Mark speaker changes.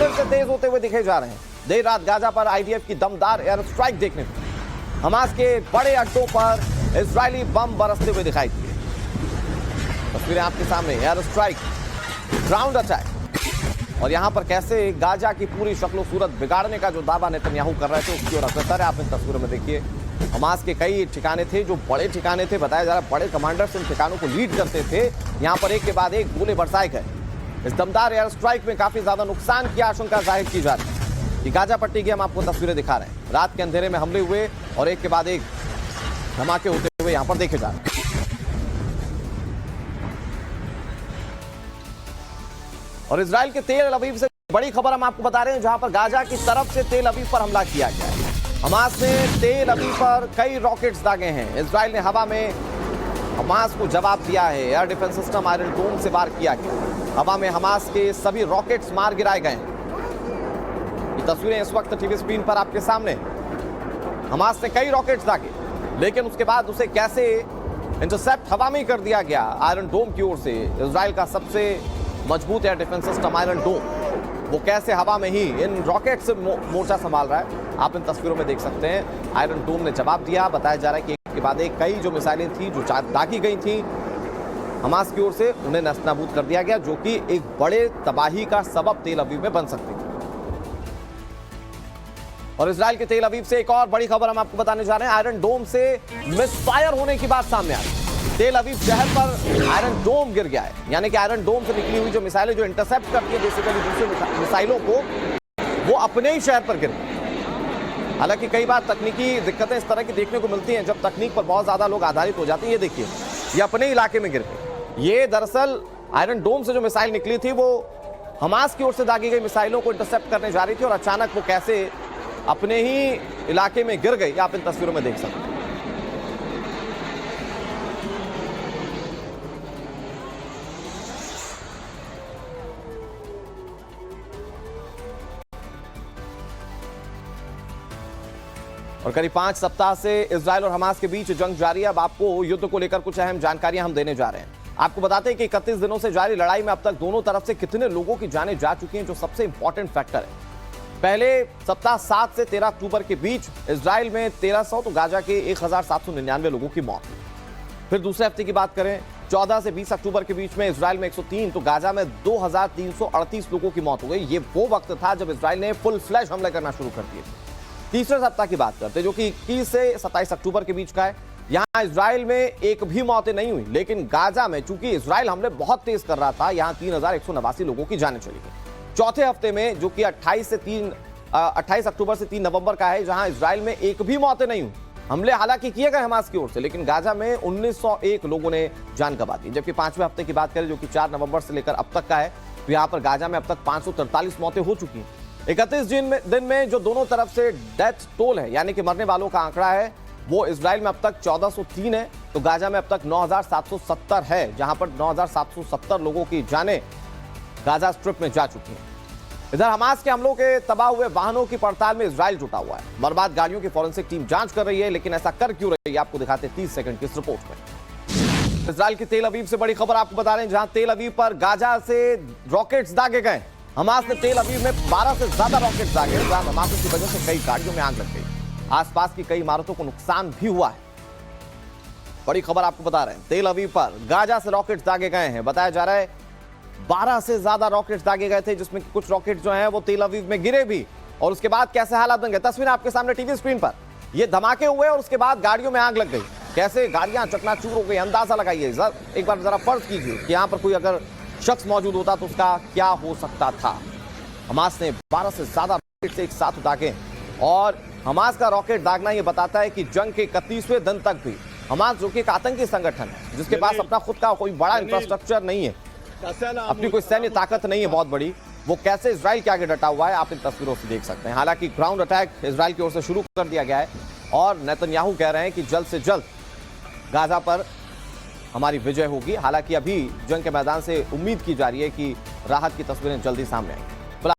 Speaker 1: फिर से तेज होते हुए दिखे जा रहे हैं। देर रात गाजा पर आईडीएफ की दमदार एयर स्ट्राइक देखने को, हमास के बड़े अड्डों पर इजरायली बम बरसते हुए दिखाई दिए। तस्वीरें आपके सामने, एयर स्ट्राइक, ग्राउंड अटैक, और यहां पर कैसे गाजा की पूरी शक्ल सूरत बिगाड़ने का जो दावा नेतन्याहू कर रहे थे उसकी ओर अग्रसर है। आप इन तस्वीरों में देखिए, हमास के कई ठिकाने थे जो बड़े ठिकाने थे, बताया जा रहा है बड़े कमांडर्स इन ठिकानों को लीड करते थे। यहां पर एक के बाद एक गोले बरसाए गए। इस दमदार एयर स्ट्राइक में काफी ज्यादा नुकसान की आशंका जाहिर की जा रही है। ये गाजा पट्टी की हम आपको तस्वीरें दिखा रहे हैं। रात के अंधेरे में हमले हुए और एक के बाद एक धमाके होते हुए यहां पर देखे जा रहे हैं। और इजराइल के तेल अवीव से बड़ी खबर हम आपको बता रहे हैं, जहां पर गाजा की तरफ से तेल अवीव पर हमला किया गया है। हमास ने तेल अवीव पर कई रॉकेट्स दागे हैं। इजराइल ने हवा में हमास को जवाब दिया है। एयर डिफेंस सिस्टम आयरन डोम से वार किया गया। हवा में हमास के सभी रॉकेट्स मार गिराए गए हैं। ये तस्वीरें इस वक्त टीवी स्क्रीन पर आपके सामने। हमास ने कई रॉकेट्स दागे, लेकिन उसके बाद उसे कैसे इंटरसेप्ट हवा में कर दिया गया आयरन डोम की ओर से। इजराइल का सबसे मजबूत एयर डिफेंस सिस्टम आयरन डोम, वो कैसे हवा में ही इन रॉकेट से मोर्चा संभाल रहा है, आप इन तस्वीरों में देख सकते हैं। आयरन डोम ने जवाब दिया। बताया जा रहा है कि एक के बाद एक कई जो मिसाइलें थी जो दागी गई थी हमास की ओर से, उन्हें नस्तानाबूद कर दिया गया, जो कि एक बड़े तबाही का सबब तेल अवीव में बन सकती थी। और इजराइल के तेल अवीव से एक और बड़ी खबर हम आपको बताने जा रहे हैं। आयरन डोम से मिसफायर होने की बात सामने आ रही है। तेल अवीव शहर पर आयरन डोम गिर गया है, यानी कि आयरन डोम से निकली हुई जो मिसाइलें जो इंटरसेप्ट करती है बेसिकली दूसरे मिसाइलों को, वो अपने ही शहर पर गिर गई। हालांकि कई बार तकनीकी दिक्कतें इस तरह की देखने को मिलती हैं जब तकनीक पर बहुत ज्यादा लोग आधारित हो जाते हैं। ये देखिए, ये अपने इलाके में गिर गई। ये दरअसल आयरन डोम से जो मिसाइल निकली थी वो हमास की ओर से दागी गई मिसाइलों को इंटरसेप्ट करने जा रही थी, और अचानक वो कैसे अपने ही इलाके में गिर गई, आप इन तस्वीरों में देख सकते हैं। और करीब 5 सप्ताह से इजराइल और हमास के बीच जंग जारी है। अब आपको युद्ध को लेकर कुछ अहम जानकारियां हम देने जा रहे हैं। आपको बताते हैं कि 31 दिनों से जारी लड़ाई में अब तक दोनों तरफ से कितने लोगों की जानें जा चुकी हैं, जो सबसे इंपॉर्टेंट फैक्टर है। पहले सप्ताह 7 से 13 अक्टूबर के बीच इजराइल में 1300 तो गाजा के 1799 लोगों की मौत। फिर दूसरे हफ्ते की बात करें, 14 से 20 अक्टूबर के बीच में इजराइल में 103 तो गाजा में 2338 लोगों की मौत हो गई। ये वो वक्त था जब इजराइल ने फुल फ्लैश हमले करना शुरू कर दिए। तीसरे सप्ताह की बात करते हैं, जो कि 21 से 27 अक्टूबर के बीच का है। यहां इजराइल में एक भी मौतें नहीं हुई, लेकिन गाजा में चूंकि इजराइल हमले बहुत तेज कर रहा था, यहां 3189 लोगों की जानें चली गई। चौथे हफ्ते में, जो कि 28 अक्टूबर से 3 नवंबर का है, जहां इजराइल में एक भी मौतें नहीं हुई। हमले हालांकि किए गए हमास की ओर से, लेकिन गाजा में 1901 लोगों ने जान गंवा दी। जबकि 5वें हफ्ते की बात करें, जो कि 4 नवंबर से लेकर अब तक का है, तो यहां पर गाजा में अब तक 543 मौतें हो चुकी हैं। 31 दिन में जो दोनों तरफ से डेथ टोल है, यानी कि मरने वालों का आंकड़ा है, वो इजराइल में अब तक 1403 है, तो गाजा में अब तक 9770 है, जहां पर 9770 लोगों की जानें गाजा स्ट्रिप में जा चुकी हैं। इधर हमास के हमलों के तबाह हुए वाहनों की पड़ताल में इजराइल जुटा हुआ है। बर्बाद गाड़ियों की फॉरेंसिक टीम जांच कर रही है, लेकिन ऐसा कर क्यों रही है, आपको दिखाते 30 सेकंड की इस रिपोर्ट में। इजराइल की तेल अवीव से बड़ी खबर आपको बता रहे हैं, जहां तेल अवीव पर गाजा से रॉकेट्स दागे गए। हमास ने तेल अवीव में 12 से ज्यादा रॉकेट्स दागे, जहां धमाकों की वजह से कई गाड़ियों में आग लग गई। आसपास की कई इमारतों को नुकसान भी हुआ है। बड़ी खबर आपको बता रहे हैं, तेल अवीव पर गाजा से रॉकेट्स दागे गए हैं। बताया जा रहा है 12 से ज्यादा रॉकेट्स दागे गए थे, जिसमें कुछ रॉकेट जो हैं वो तेल अवीव में गिरे भी, और उसके बाद कैसे हालात बन गए। तस्वीर आपके सामने टीवी स्क्रीन पर, ये धमाके हुए और उसके बाद गाड़ियों में आग लग गई। कैसे गाड़ियां चकनाचूर हो गई, अंदाजा लगाइए। एक बार जरा फर्ज कीजिए कि यहां पर कोई अगर शख्स मौजूद होता तो उसका क्या हो सकता था। हमास ने 12 से ज्यादा रॉकेट से एक साथ दागे, और हमास का रॉकेट दागना यह बताता है कि जंग के 31वें दिन तक भी हमास, जो कि एक आतंकी संगठन है, जिसके पास अपना खुद का कोई बड़ा इंफ्रास्ट्रक्चर नहीं है, अपनी कोई सैन्य ताकत नहीं है बहुत बड़ी, वो कैसे इजराइल के आगे डटा हुआ है, आप इन तस्वीरों से देख सकते हैं। हालांकि ग्राउंड अटैक इजराइल की ओर से शुरू कर दिया गया है, और नेतन्याहू कह रहे हैं कि जल्द से जल्द गाजा पर हमारी विजय होगी। हालांकि अभी जंग के मैदान से उम्मीद की जा रही है कि राहत की तस्वीरें जल्दी सामने आएंगी।